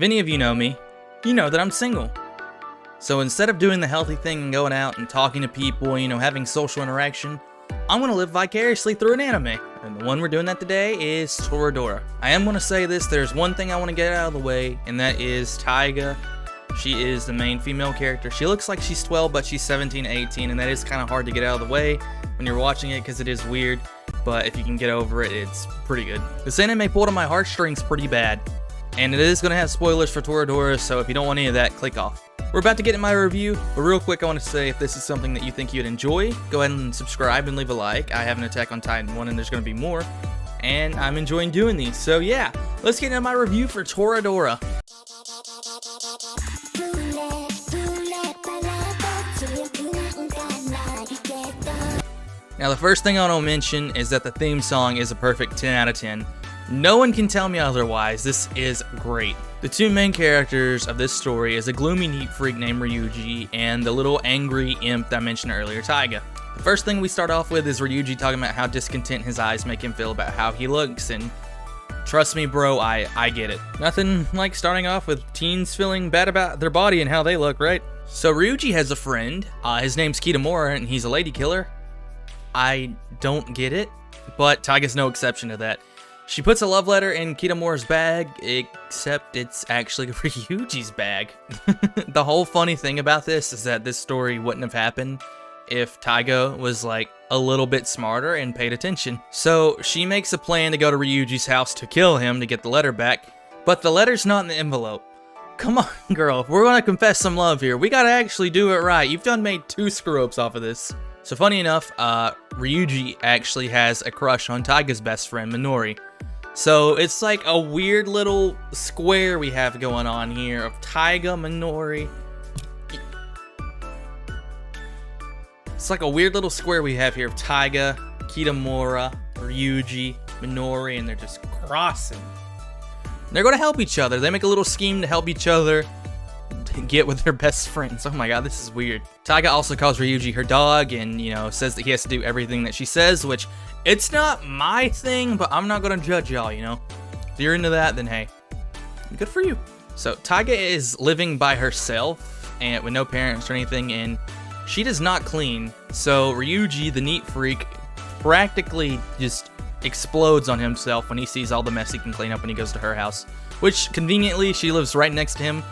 If any of you know me, you know that I'm single. So instead of doing the healthy thing and going out and talking to people, having social interaction, I'm going to live vicariously through an anime. And the one we're doing that today is Toradora. I am going to say this, there's one thing I want to get out of the way, and that is Taiga. She is the main female character. She looks like she's 12, but she's 17, 18, and that is kind of hard to get out of the way when you're watching it because it is weird. But if you can get over it, it's pretty good. This anime pulled on my heartstrings pretty bad. And it is going to have spoilers for Toradora, so if you don't want any of that, click off. We're about to get in my review, but real quick I want to say if this is something that you think you'd enjoy, go ahead and subscribe and leave a like. I have an Attack on Titan one and there's going to be more, and I'm enjoying doing these. So yeah, let's get into my review for Toradora. Now the first thing I want to mention is that the theme song is a perfect 10 out of 10. No one can tell me otherwise. This is great. The two main characters of this story is a gloomy neat freak named Ryuji and the little angry imp that I mentioned earlier, Taiga. The first thing we start off with is Ryuji talking about how discontent his eyes make him feel about how he looks, and trust me bro, I get it. Nothing like starting off with teens feeling bad about their body and how they look, right? So Ryuji has a friend, his name's Kitamura, and he's a lady killer. I don't get it, but Taiga's no exception to that. She puts a love letter in Kitamura's bag, except it's actually Ryuji's bag. The whole funny thing about this is that this story wouldn't have happened if Taiga was like a little bit smarter and paid attention. So she makes a plan to go to Ryuji's house to kill him to get the letter back, but the letter's not in the envelope. Come on, girl, if we're gonna confess some love here, we gotta actually do it right. You've done made 2 screw-ups off of this. So funny enough, Ryuji actually has a crush on Taiga's best friend, Minori. So it's like a weird little square we have going on here of Taiga, Minori. It's like a weird little square we have here of Taiga, Kitamura, Ryuji, Minori, and they're just crossing. They're going to help each other. They make a little scheme to help each other get with their best friends. Oh my god, this is weird. Taiga also calls Ryuji her dog and, says that he has to do everything that she says, which it's not my thing, but I'm not gonna judge y'all, If you're into that, then hey, good for you. So Taiga is living by herself and with no parents or anything, and she does not clean. So Ryuji, the neat freak, practically just explodes on himself when he sees all the mess he can clean up when he goes to her house, which conveniently she lives right next to him.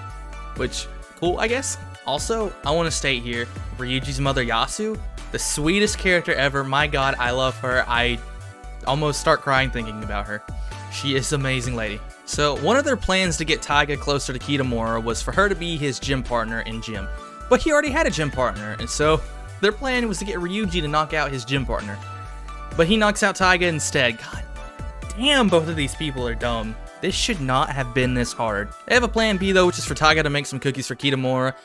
Which, cool, I guess. Also, I want to state here, Ryuji's mother, Yasu, the sweetest character ever. My god, I love her. I almost start crying thinking about her. She is an amazing lady. So, one of their plans to get Taiga closer to Kitamura was for her to be his gym partner in gym. But he already had a gym partner, and so their plan was to get Ryuji to knock out his gym partner. But he knocks out Taiga instead. God damn, both of these people are dumb. This should not have been this hard. They have a plan B though, which is for Taiga to make some cookies for Kitamura.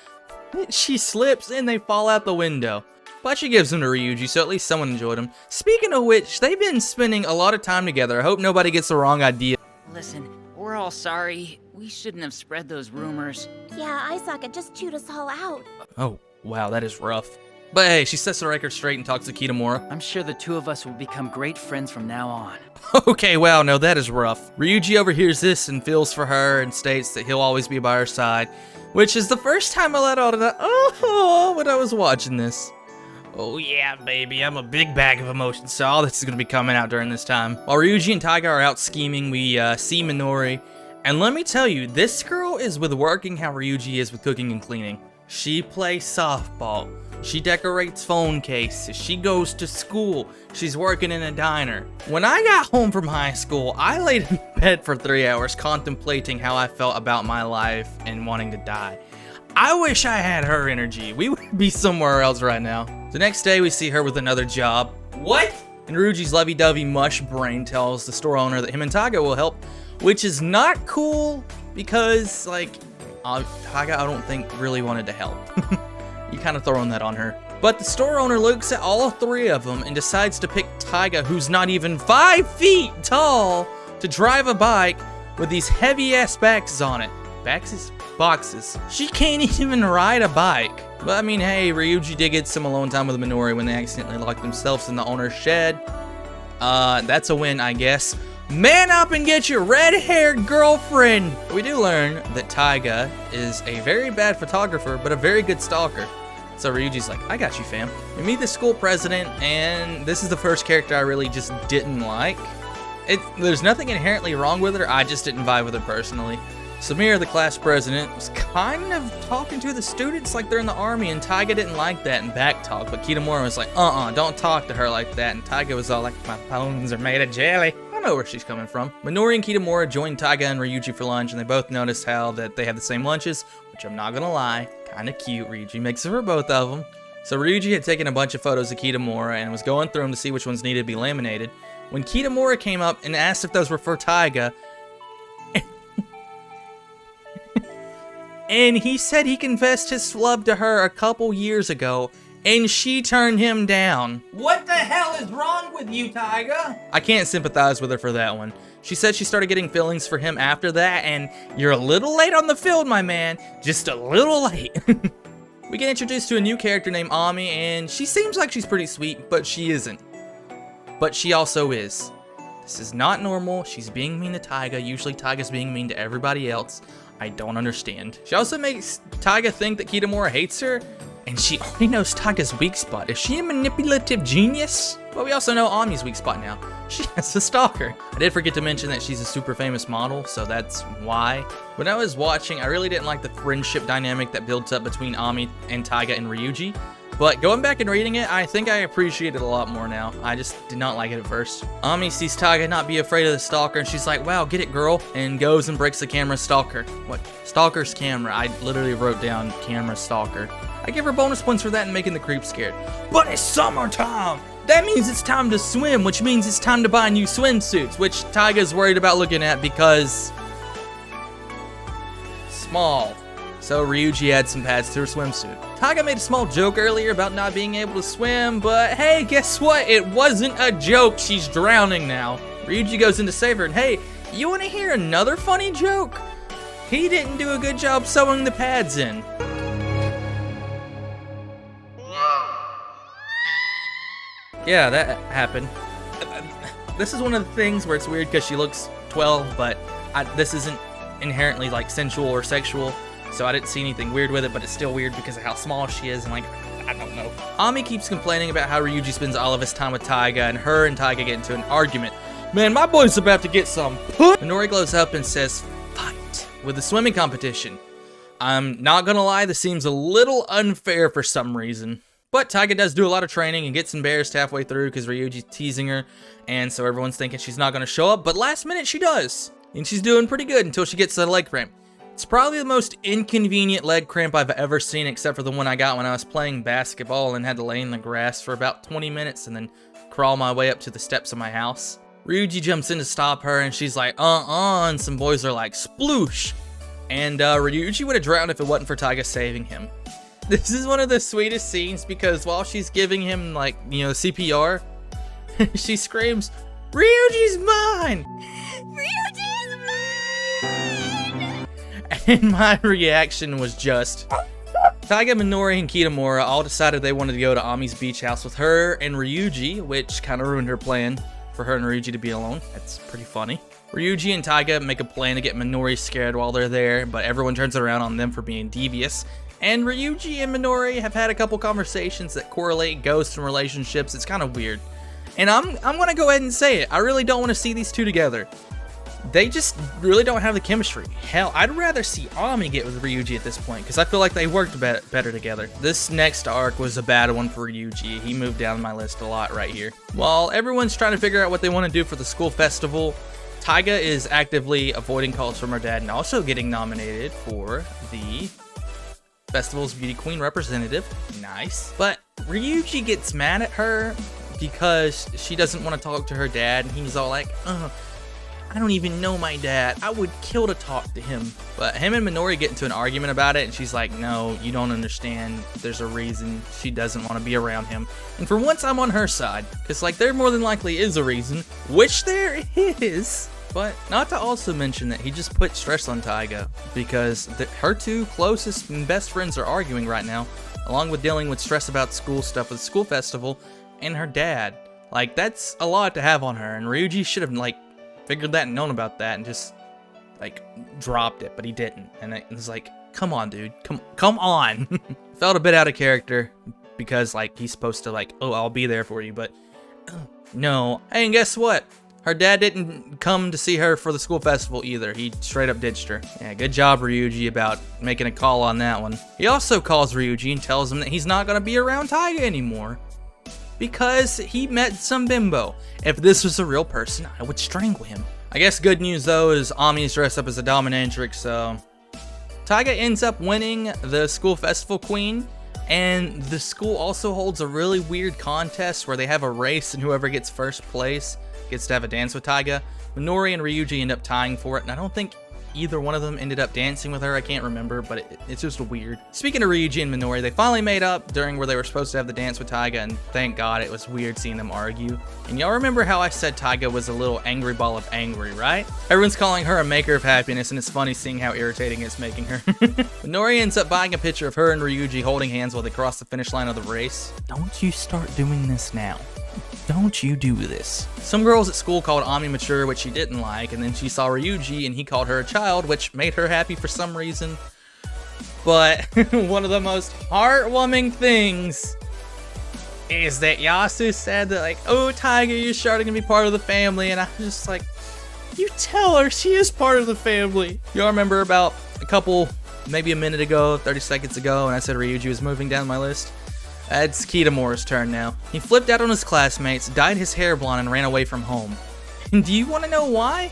She slips and they fall out the window. But she gives them to Ryuji, so at least someone enjoyed them. Speaking of which, they've been spending a lot of time together. I hope nobody gets the wrong idea. Listen, we're all sorry. We shouldn't have spread those rumors. Yeah, Isaac just chewed us all out. Oh, wow, that is rough. But hey, she sets the record straight and talks to Kitamura. I'm sure the two of us will become great friends from now on. Okay, wow, no, that is rough. Ryuji overhears this and feels for her and states that he'll always be by her side, which is the first time I let out of that when I was watching this. Oh yeah, baby, I'm a big bag of emotions, so all this is going to be coming out during this time. While Ryuji and Taiga are out scheming, we see Minori, and let me tell you, this girl is with working how Ryuji is with cooking and cleaning. She plays softball. She decorates phone cases. She goes to school. She's working in a diner. When I got home from high school, I laid in bed for 3 hours contemplating how I felt about my life and wanting to die. I wish I had her energy. We would be somewhere else right now. The next day, we see her with another job. What? And Ryuji's lovey-dovey mush brain tells the store owner that him and Taiga will help, which is not cool because, Taiga, I don't think, really wanted to help. You kind of throwing that on her. But the store owner looks at all 3 of them and decides to pick Taiga, who's not even 5 feet tall, to drive a bike with these heavy-ass boxes on it. Boxes. She can't even ride a bike. But I mean, hey, Ryuji did get some alone time with Minori when they accidentally locked themselves in the owner's shed. That's a win, I guess. Man up and get your red-haired girlfriend! We do learn that Taiga is a very bad photographer, but a very good stalker. So Ryuji's like, I got you, fam. We meet the school president, and this is the first character I really just didn't like. There's nothing inherently wrong with her, I just didn't vibe with her personally. Samir, the class president, was kind of talking to the students like they're in the army, and Taiga didn't like that and backtalk, but Kitamura was like, don't talk to her like that, and Taiga was all like, my bones are made of jelly. I know where she's coming from. Minori and Kitamura joined Taiga and Ryuji for lunch, and they both noticed how that they have the same lunches, which I'm not gonna lie, kinda cute. Ryuji makes it for both of them. So Ryuji had taken a bunch of photos of Kitamura and was going through them to see which ones needed to be laminated. When Kitamura came up and asked if those were for Taiga, and he said he confessed his love to her a couple years ago, and she turned him down. What the hell is wrong with you, Taiga? I can't sympathize with her for that one. She said she started getting feelings for him after that, and you're a little late on the field, my man. Just a little late. We get introduced to a new character named Ami, and she seems like she's pretty sweet, but she isn't. But she also is. This is not normal. She's being mean to Taiga. Usually Taiga's being mean to everybody else. I don't understand. She also makes Taiga think that Kitamura hates her, and she already knows Taiga's weak spot. Is she a manipulative genius? But we also know Ami's weak spot now. She has a stalker. I did forget to mention that she's a super famous model, so that's why. When I was watching, I really didn't like the friendship dynamic that builds up between Ami and Taiga and Ryuji. But going back and reading it, I think I appreciate it a lot more now. I just did not like it at first. Ami sees Taiga not be afraid of the stalker, and she's like, wow, get it, girl, and goes and breaks the camera's stalker. What? Stalker's camera. I literally wrote down camera stalker. I give her bonus points for that and making the creep scared. But it's summertime! That means it's time to swim, which means it's time to buy new swimsuits, which Taiga's worried about looking at because... small. So Ryuji adds some pads to her swimsuit. Taiga made a small joke earlier about not being able to swim, but hey, guess what? It wasn't a joke. She's drowning now. Ryuji goes in to save her, and hey, you want to hear another funny joke? He didn't do a good job sewing the pads in. Yeah, that happened. This is one of the things where it's weird because she looks 12, but this isn't inherently like sensual or sexual. So I didn't see anything weird with it, but it's still weird because of how small she is, and like, I don't know. Ami keeps complaining about how Ryuji spends all of his time with Taiga, and her and Taiga get into an argument. Man, my boy's about to get some put. Minori glows up and says, fight, with the swimming competition. I'm not gonna lie, this seems a little unfair for some reason. But Taiga does do a lot of training and gets embarrassed halfway through because Ryuji's teasing her, and so everyone's thinking she's not gonna show up, but last minute she does. And she's doing pretty good until she gets a leg cramp. It's probably the most inconvenient leg cramp I've ever seen, except for the one I got when I was playing basketball and had to lay in the grass for about 20 minutes and then crawl my way up to the steps of my house. Ryuji jumps in to stop her, and she's like, and some boys are like, sploosh. And Ryuji would have drowned if it wasn't for Taiga saving him. This is one of the sweetest scenes because while she's giving him, like, you know, CPR, she screams, Ryuji's mine! Ryuji's mine! And my reaction was just... Taiga, Minori, and Kitamura all decided they wanted to go to Ami's beach house with her and Ryuji, which kind of ruined her plan for her and Ryuji to be alone. That's pretty funny. Ryuji and Taiga make a plan to get Minori scared while they're there, but everyone turns it around on them for being devious. And Ryuji and Minori have had a couple conversations that correlate ghosts and relationships. It's kind of weird. And I'm gonna go ahead and say it. I really don't want to see these two together. They just really don't have the chemistry. Hell, I'd rather see Ami get with Ryuji at this point, because I feel like they worked better together. This next arc was a bad one for Ryuji. He moved down my list a lot right here. While everyone's trying to figure out what they want to do for the school festival, Taiga is actively avoiding calls from her dad and also getting nominated for the festival's beauty queen representative. Nice. But Ryuji gets mad at her because she doesn't want to talk to her dad, and he's all like, I don't even know my dad. I would kill to talk to him. But him and Minori get into an argument about it, and she's like, no, you don't understand. There's a reason she doesn't want to be around him. And for once, I'm on her side, because like there more than likely is a reason, which there is. But not to also mention that he just put stress on Taiga, because her two closest and best friends are arguing right now, along with dealing with stress about school stuff with the school festival and her dad. Like, that's a lot to have on her, and Ryuji should have, like, figured that and known about that and just, like, dropped it, but he didn't. And it was like, come on, dude. Come on. Felt a bit out of character because, like, he's supposed to, like, oh, I'll be there for you, but no. Hey, and guess what? Her dad didn't come to see her for the school festival either. He straight up ditched her. Yeah, good job, Ryuji, about making a call on that one. He also calls Ryuji and tells him that he's not going to be around Taiga anymore because he met some bimbo. If this was a real person, I would strangle him. I guess good news, though, is Ami's dressed up as a dominatrix, so Taiga ends up winning the school festival queen. And the school also holds a really weird contest where they have a race, and whoever gets first place gets to have a dance with Taiga. Minori and Ryuji end up tying for it, and I don't think either one of them ended up dancing with her. I can't remember, but it's just weird. Speaking of Ryuji and Minori, they finally made up during where they were supposed to have the dance with Taiga, and thank God. It was weird seeing them argue. And y'all remember how I said Taiga was a little angry ball of angry, right? Everyone's calling her a maker of happiness, and it's funny seeing how irritating it's making her. Minori ends up buying a picture of her and Ryuji holding hands while they cross the finish line of the race. Don't you start doing this now. Don't you do this. Some girls at school called Ami mature, which she didn't like, and then she saw Ryuji and he called her a child, which made her happy for some reason. But one of the most heartwarming things is that Yasu said that, like, oh, Taiga, you're starting to be part of the family, and I was just like, you tell her she is part of the family. Y'all remember about a couple, maybe a minute ago, 30 seconds ago, and I said Ryuji was moving down my list? It's Kitamura's turn now. He flipped out on his classmates, dyed his hair blonde, and ran away from home. And do you want to know why?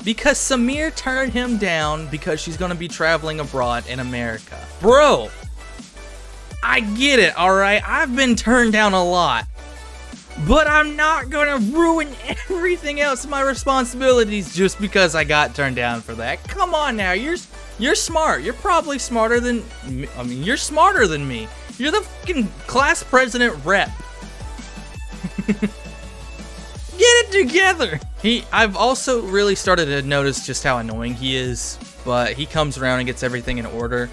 Because Samir turned him down because she's going to be traveling abroad in America. Bro, I get it, alright? I've been turned down a lot. But I'm not going to ruin everything else, my responsibilities, just because I got turned down for that. Come on now, you're smart. You're probably smarter than me. I mean, you're smarter than me. You're the fucking class president rep. Get it together. I've also really started to notice just how annoying he is, but he comes around and gets everything in order.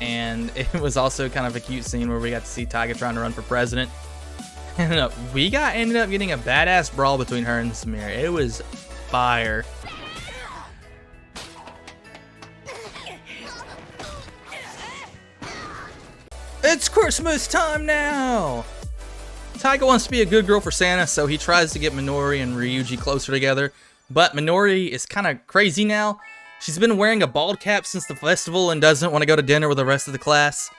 And it was also kind of a cute scene where we got to see Taiga trying to run for president. And ended up getting a badass brawl between her and Samir. It was fire. It's Christmas time now! Taiga wants to be a good girl for Santa, so he tries to get Minori and Ryuji closer together. But Minori is kind of crazy now. She's been wearing a bald cap since the festival and doesn't want to go to dinner with the rest of the class.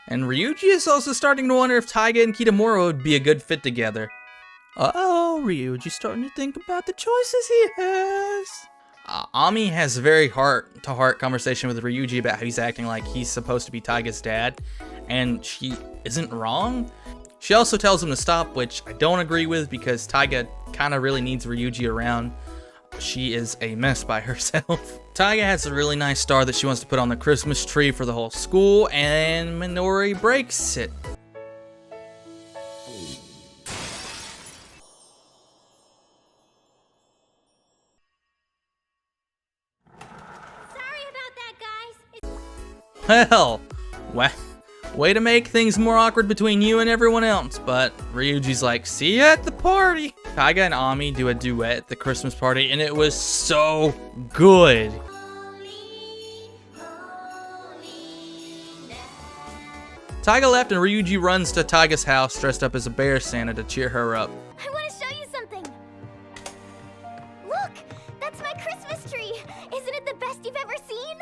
And Ryuji is also starting to wonder if Taiga and Kitamura would be a good fit together. Uh-oh, Ryuji's starting to think about the choices he has. Ami has a very heart-to-heart conversation with Ryuji about how he's acting like he's supposed to be Taiga's dad. And she isn't wrong. She also tells him to stop, which I don't agree with because Taiga kind of really needs Ryuji around. She is a mess by herself. Taiga has a really nice star that she wants to put on the Christmas tree for the whole school, and Minori breaks it. Sorry about that, guys. Well, way to make things more awkward between you and everyone else, but Ryuji's like, see you at the party. Taiga and Ami do a duet at the Christmas party, and it was so good. Taiga left, and Ryuji runs to Taiga's house dressed up as a bear Santa to cheer her up. I want to show you something. Look, that's my Christmas tree. Isn't it the best you've ever seen?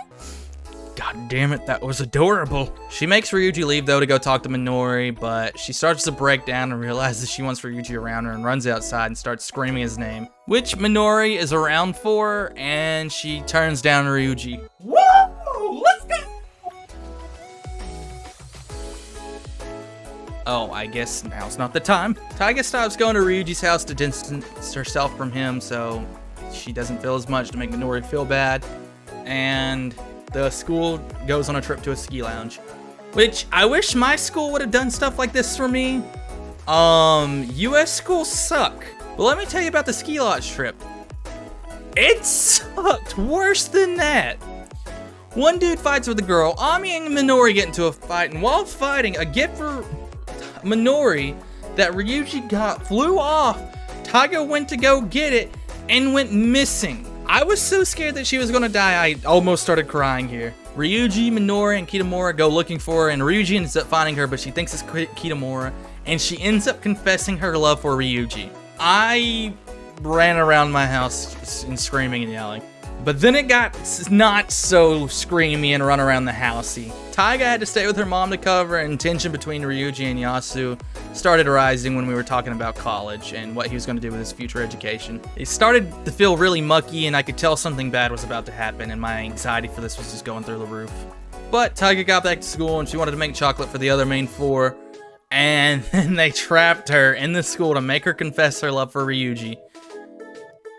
God damn it, that was adorable. She makes Ryuji leave though to go talk to Minori, but she starts to break down and realizes she wants Ryuji around her and runs outside and starts screaming his name, which Minori is around for, and she turns down Ryuji. Whoa, let's go! Oh, I guess now's not the time. Taiga stops going to Ryuji's house to distance herself from him so she doesn't feel as much to make Minori feel bad, and the school goes on a trip to a ski lounge, which I wish my school would have done stuff like this for me. US schools suck. But let me tell you about the ski lodge trip. It sucked worse than that. One dude fights with a girl. Ami and Minori get into a fight, and while fighting, a gift for Minori that Ryuji got flew off. Taiga went to go get it, and went missing. I was so scared that she was gonna die, I almost started crying here. Ryuji, Minori, and Kitamura go looking for her, and Ryuji ends up finding her, but she thinks it's Kitamura, and she ends up confessing her love for Ryuji. I ran around my house and screaming and yelling. But then it got not so screamy and run around the housey. Taiga had to stay with her mom to cover, and tension between Ryuji and Yasu started rising when we were talking about college and what he was going to do with his future education. It started to feel really mucky, and I could tell something bad was about to happen, and my anxiety for this was just going through the roof. But Taiga got back to school, and she wanted to make chocolate for the other main four, and then they trapped her in the school to make her confess her love for Ryuji.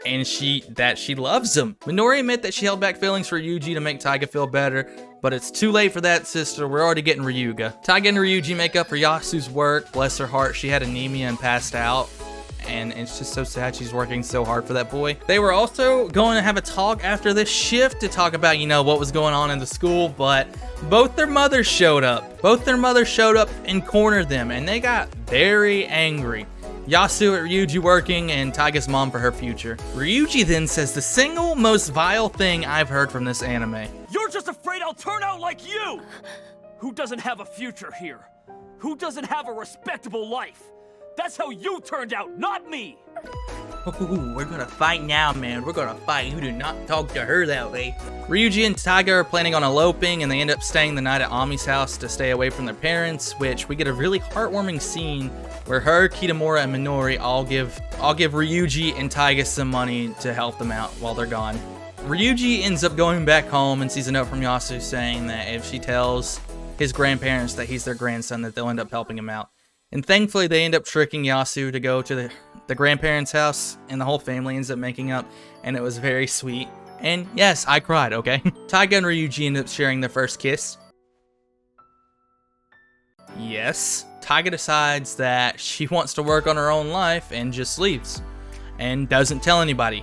And she loves him. Minori admit that she held back feelings for Ryuji to make Taiga feel better, but it's too late for that, sister. We're already getting Ryuga. Taiga and Ryuji make up for Yasu's work. Bless her heart, she had anemia and passed out. And it's just so sad she's working so hard for that boy. They were also going to have a talk after this shift to talk about, you know, what was going on in the school, but both their mothers showed up. Both their mothers showed up and cornered them, and they got very angry. Yasu at Ryuji working, and Taiga's mom for her future. Ryuji then says the single most vile thing I've heard from this anime. You're just afraid I'll turn out like you! Who doesn't have a future here? Who doesn't have a respectable life? That's how you turned out, not me! Ooh, we're gonna fight now, man. We're gonna fight. You do not talk to her that way. Ryuji and Taiga are planning on eloping, and they end up staying the night at Ami's house to stay away from their parents, which we get a really heartwarming scene where her, Kitamura, and Minori all give Ryuji and Taiga some money to help them out while they're gone. Ryuji ends up going back home and sees a note from Yasu saying that if she tells his grandparents that he's their grandson, that they'll end up helping him out. And thankfully, they end up tricking Yasu to go to the grandparents' house, and the whole family ends up making up, and it was very sweet. And yes, I cried, okay? Taiga and Ryuji end up sharing their first kiss. Yes. Taiga decides that she wants to work on her own life and just leaves. And doesn't tell anybody.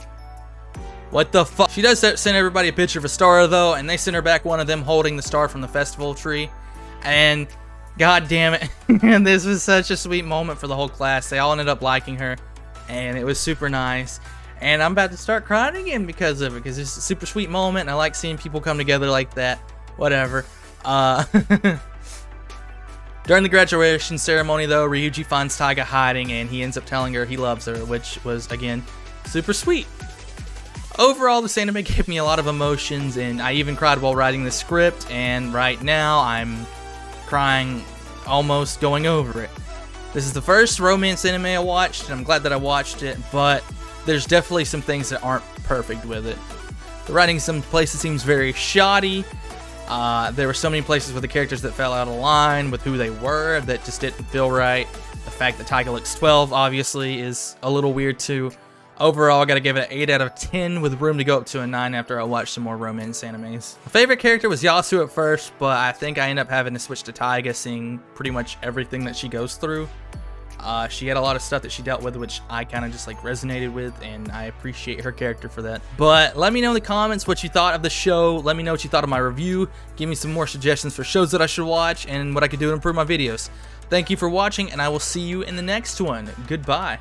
What the fuck? She does send everybody a picture of a star, though, and they send her back one of them holding the star from the festival tree. And god damn it. And this was such a sweet moment for the whole class. They all ended up liking her, and it was super nice. And I'm about to start crying again because of it, because it's a super sweet moment, and I like seeing people come together like that. Whatever. During the graduation ceremony, though, Ryuji finds Taiga hiding, and he ends up telling her he loves her, which was, again, super sweet. Overall, this anime gave me a lot of emotions, and I even cried while writing the script, and right now I'm crying almost going over it. This is the first romance anime I watched, and I'm glad that I watched it, but there's definitely some things that aren't perfect with it. The writing in some places seems very shoddy. There were so many places with the characters that fell out of line with who they were that just didn't feel right. The fact that Taiga looks 12 obviously is a little weird too. Overall, I gotta give it an 8 out of 10 with room to go up to a 9 after I watch some more romance animes. My favorite character was Yasu at first, but I think I end up having to switch to Taiga, seeing pretty much everything that she goes through. She had a lot of stuff that she dealt with, which I kind of just like resonated with, and I appreciate her character for that. But let me know in the comments what you thought of the show. Let me know what you thought of my review. Give me some more suggestions for shows that I should watch and what I could do to improve my videos. Thank you for watching, and I will see you in the next one. Goodbye.